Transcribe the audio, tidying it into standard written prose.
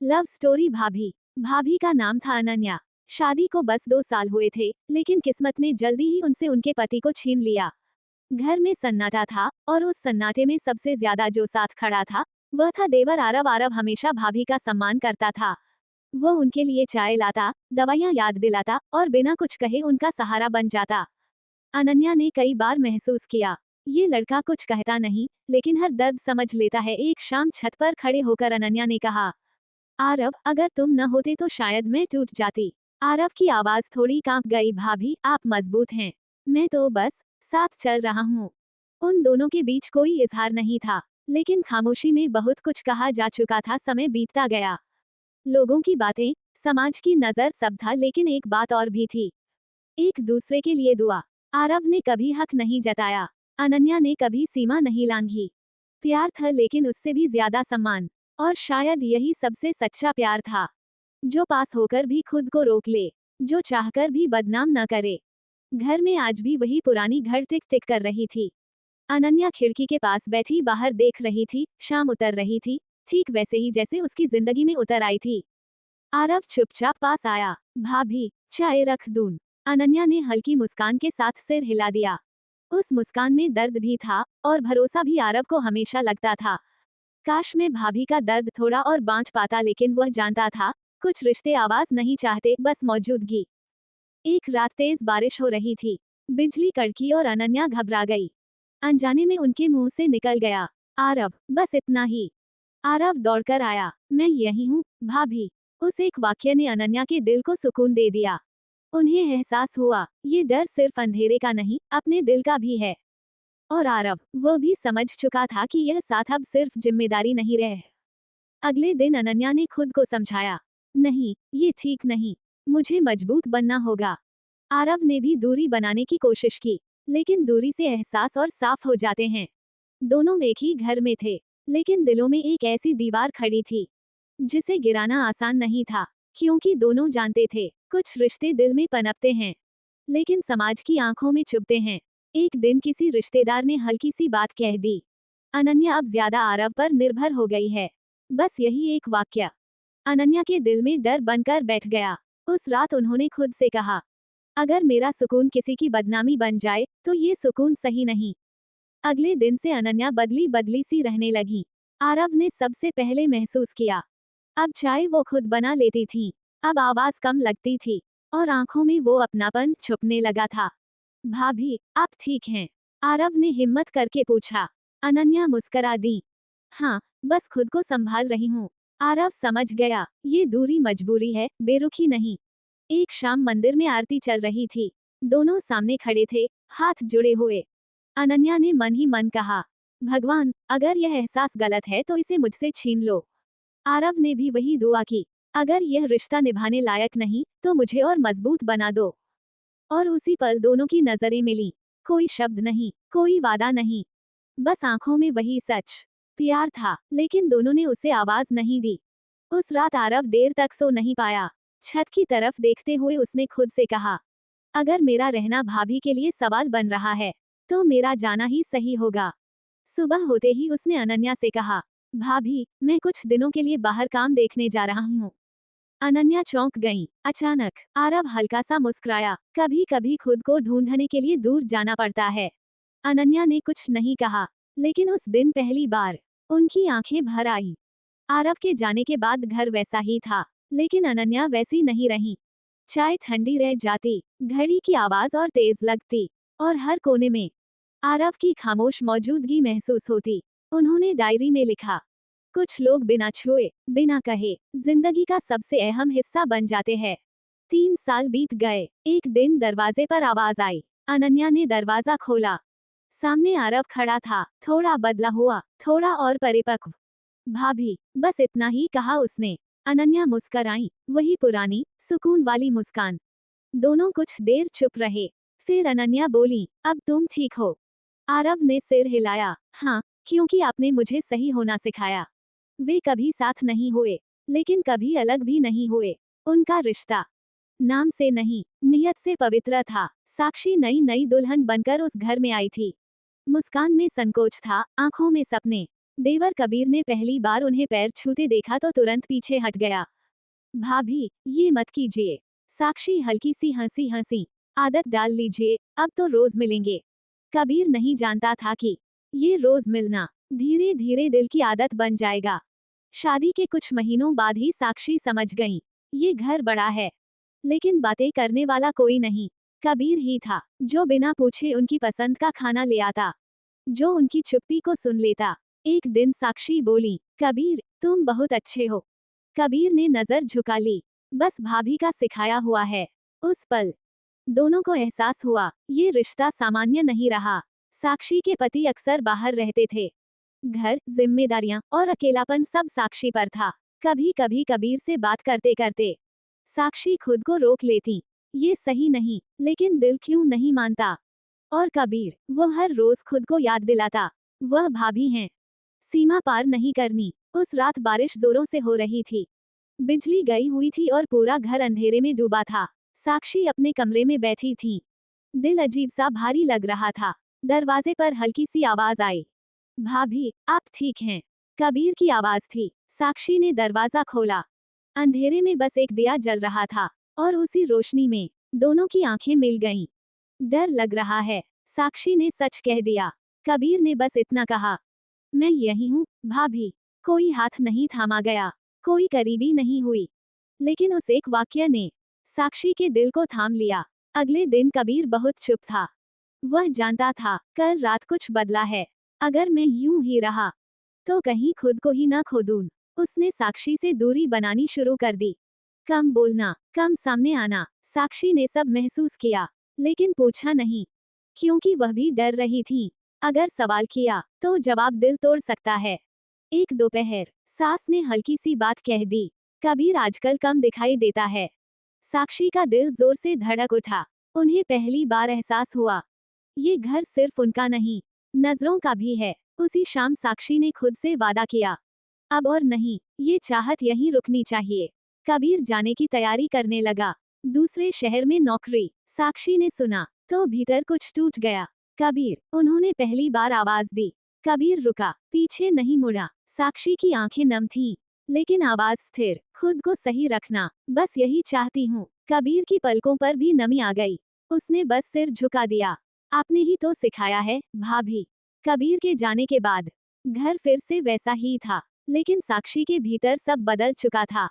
Love story भाभी। भाभी का नाम था अनन्या। शादी को बस 2 साल हुए थे, लेकिन किस्मत ने जल्दी ही उनसे उनके पति को छीन लिया। घर में सन्नाटा था और उस सन्नाटे में सबसे ज्यादा जो साथ खड़ा था वह था देवर आरव। आरव हमेशा भाभी का सम्मान करता था। वो उनके लिए चाय लाता, दवाइयाँ याद दिलाता और बिना कुछ कहे उनका सहारा बन जाता। अनन्या ने कई बार महसूस किया, ये लड़का कुछ कहता नहीं लेकिन हर दर्द समझ लेता है। एक शाम छत पर खड़े होकर अनन्या ने कहा, आरव, अगर तुम न होते तो शायद मैं टूट जाती। आरव की आवाज थोड़ी कांप गई। भाभी, आप मजबूत हैं। मैं तो बस साथ चल रहा हूँ। उन दोनों के बीच कोई इजहार नहीं था, लेकिन खामोशी में बहुत कुछ कहा जा चुका था। समय बीतता गया, लोगों की बातें, समाज की नजर, सब था, लेकिन एक बात और भी थी, एक दूसरे के लिए दुआ। आरव ने कभी हक नहीं जताया, अनन्या ने कभी सीमा नहीं लांघी। प्यार था, लेकिन उससे भी ज्यादा सम्मान। और शायद यही सबसे सच्चा प्यार था, जो पास होकर भी खुद को रोक ले, जो चाहकर भी बदनाम न करे। घर में आज भी वही पुरानी घर टिक टिक कर रही थी। अनन्या खिड़की के पास बैठी बाहर देख रही थी। शाम उतर रही थी, ठीक वैसे ही जैसे उसकी जिंदगी में उतर आई थी। आरव चुपचाप पास आया। भाभी, चाय रख दूं? अनन्या ने हल्की मुस्कान के साथ सिर हिला दिया। उस मुस्कान में दर्द भी था और भरोसा भी। आरव को हमेशा लगता था, काश मैं भाभी का दर्द थोड़ा और बांट पाता, लेकिन वह जानता था, कुछ रिश्ते आवाज नहीं चाहते, बस मौजूदगी। एक रात तेज बारिश हो रही थी। बिजली कड़की और अनन्या घबरा गई। अनजाने में उनके मुंह से निकल गया, आरव, बस इतना ही। आरव दौड़कर आया, मैं यही हूँ भाभी। उस एक वाक्य ने अनन्या के दिल को सुकून दे दिया। उन्हें एहसास हुआ, ये डर सिर्फ अंधेरे का नहीं, अपने दिल का भी है। और आरव, वो भी समझ चुका था कि यह साथ अब सिर्फ जिम्मेदारी नहीं रहे। अगले दिन अनन्या ने खुद को समझाया, नहीं, ये ठीक नहीं, मुझे मजबूत बनना होगा। आरव ने भी दूरी बनाने की कोशिश की, लेकिन दूरी से एहसास और साफ हो जाते हैं। दोनों एक ही घर में थे, लेकिन दिलों में एक ऐसी दीवार खड़ी थी, जिसे गिराना आसान नहीं था, क्योंकि दोनों जानते थे, कुछ रिश्ते दिल में पनपते हैं, लेकिन समाज की आंखों में चुभते हैं। एक दिन किसी रिश्तेदार ने हल्की सी बात कह दी, अनन्या अब ज्यादा आरव पर निर्भर हो गई है। बस यही एक वाक्य अनन्या के दिल में डर बनकर बैठ गया। उस रात उन्होंने खुद से कहा, अगर मेरा सुकून किसी की बदनामी बन जाए तो ये सुकून सही नहीं। अगले दिन से अनन्या बदली बदली सी रहने लगी। आरव ने सबसे पहले महसूस किया, अब चाय वो खुद बना लेती थी, अब आवाज कम लगती थी, और आंखों में वो अपनापन छुपने लगा था। भाभी, आप ठीक हैं? आरव ने हिम्मत करके पूछा। अनन्या मुस्करा दी, हाँ, बस खुद को संभाल रही हूँ। आरव समझ गया, ये दूरी मजबूरी है, बेरुखी नहीं। एक शाम मंदिर में आरती चल रही थी। दोनों सामने खड़े थे, हाथ जुड़े हुए। अनन्या ने मन ही मन कहा, भगवान, अगर यह एहसास गलत है तो इसे मुझसे छीन लो। आरव ने भी वही दुआ की, अगर यह रिश्ता निभाने लायक नहीं तो मुझे और मजबूत बना दो। और उसी पल दोनों की नजरें मिली। कोई शब्द नहीं, कोई वादा नहीं, बस आंखों में वही सच। प्यार था, लेकिन दोनों ने उसे आवाज नहीं दी। उस रात आरव देर तक सो नहीं पाया। छत की तरफ देखते हुए उसने खुद से कहा, अगर मेरा रहना भाभी के लिए सवाल बन रहा है, तो मेरा जाना ही सही होगा। सुबह होते ही उसने अनन्या से कहा, भाभी, मैं कुछ दिनों के लिए बाहर काम देखने जा रहा हूँ। अनन्या चौंक गई। अचानक आरव हल्का सा मुस्कुराया, कभी कभी खुद को ढूंढने के लिए दूर जाना पड़ता है। अनन्या ने कुछ नहीं कहा, लेकिन उस दिन पहली बार उनकी आंखें भर आई। आरव के जाने के बाद घर वैसा ही था, लेकिन अनन्या वैसी नहीं रही। चाय ठंडी रह जाती, घड़ी की आवाज और तेज लगती, और हर कोने में आरव की खामोश मौजूदगी महसूस होती। उन्होंने डायरी में लिखा, कुछ लोग बिना छुए, बिना कहे, जिंदगी का सबसे अहम हिस्सा बन जाते हैं। 3 साल बीत गए। एक दिन दरवाजे पर आवाज आई। अनन्या ने दरवाजा खोला। सामने आरव खड़ा था, थोड़ा बदला हुआ, थोड़ा और परिपक्व। भाभी, बस इतना ही कहा उसने। अनन्या मुस्कुराई, वही पुरानी सुकून वाली मुस्कान। दोनों कुछ देर चुप रहे, फिर अनन्या बोली, अब तुम ठीक हो? आरव ने सिर हिलाया, हाँ, क्योंकि आपने मुझे सही होना सिखाया। वे कभी साथ नहीं हुए, लेकिन कभी अलग भी नहीं हुए। उनका रिश्ता नाम से नहीं, नियत से पवित्र था। साक्षी नई नई दुल्हन बनकर उस घर में आई थी। मुस्कान में संकोच था, आंखों में सपने। देवर कबीर ने पहली बार उन्हें पैर छूते देखा तो तुरंत पीछे हट गया। भाभी, ये मत कीजिए। साक्षी हल्की सी हंसी हंसी। आदत डाल लीजिए, अब तो रोज मिलेंगे। कबीर नहीं जानता था कि ये रोज मिलना धीरे धीरे दिल की आदत बन जाएगा। शादी के कुछ महीनों बाद ही साक्षी समझ गई, ये घर बड़ा है, लेकिन बातें करने वाला कोई नहीं। कबीर ही था, जो बिना पूछे उनकी पसंद का खाना ले आता, जो उनकी चुप्पी को सुन लेता। एक दिन साक्षी बोली, कबीर, तुम बहुत अच्छे हो। कबीर ने नजर झुका ली। बस भाभी का सिखाया हुआ है। उस पल दोनों को एहसास हुआ, ये रिश्ता सामान्य नहीं रहा। साक्षी के पति अक्सर बाहर रहते थे। घर, जिम्मेदारियां और अकेलापन सब साक्षी पर था। कभी कभी कबीर से बात करते करते साक्षी खुद को रोक लेती, ये सही नहीं, लेकिन दिल क्यों नहीं मानता। और कबीर, वो हर रोज खुद को याद दिलाता, वह भाभी हैं, सीमा पार नहीं करनी। उस रात बारिश जोरों से हो रही थी। बिजली गई हुई थी और पूरा घर अंधेरे में डूबा था। साक्षी अपने कमरे में बैठी थी। दिल अजीब सा भारी लग रहा था। दरवाजे पर हल्की सी आवाज आई, भाभी, आप ठीक हैं? कबीर की आवाज थी। साक्षी ने दरवाजा खोला। अंधेरे में बस एक दिया जल रहा था, और उसी रोशनी में दोनों की आंखें मिल गईं। डर लग रहा है, साक्षी ने सच कह दिया। कबीर ने बस इतना कहा, मैं यही हूँ, भाभी। कोई हाथ नहीं थामा गया, कोई करीबी नहीं हुई, लेकिन उस एक वाक्य ने साक्षी के दिल को थाम लिया। अगले दिन कबीर बहुत चुप था। वह जानता था, कल रात कुछ बदला है। अगर मैं यूं ही रहा, तो कहीं खुद को ही ना खो दूं। उसने साक्षी से दूरी बनानी शुरू कर दी। कम बोलना, कम सामने आना। साक्षी ने सब महसूस किया, लेकिन पूछा नहीं, क्योंकि वह भी डर रही थी। अगर सवाल किया, तो जवाब दिल तोड़ सकता है। एक दोपहर, सास ने हल्की सी बात कह दी, कबीर आजकल कम दिखाई देता है। साक्षी का दिल जोर से धड़क उठा। उन्हें पहली बार एहसास हुआ, ये घर सिर्फ उनका नहीं, नजरों का भी है। उसी शाम साक्षी ने खुद से वादा किया, अब और नहीं, ये चाहत यहीं रुकनी चाहिए। कबीर जाने की तैयारी करने लगा, दूसरे शहर में नौकरी। साक्षी ने सुना तो भीतर कुछ टूट गया। कबीर, उन्होंने पहली बार आवाज दी। कबीर रुका, पीछे नहीं मुड़ा। साक्षी की आंखें नम थीं, लेकिन आवाज स्थिर, खुद को सही रखना, बस यही चाहती हूँ। कबीर की पलकों पर भी नमी आ गई। उसने बस सिर झुका दिया। आपने ही तो सिखाया है, भाभी। कबीर के जाने के बाद घर फिर से वैसा ही था, लेकिन साक्षी के भीतर सब बदल चुका था।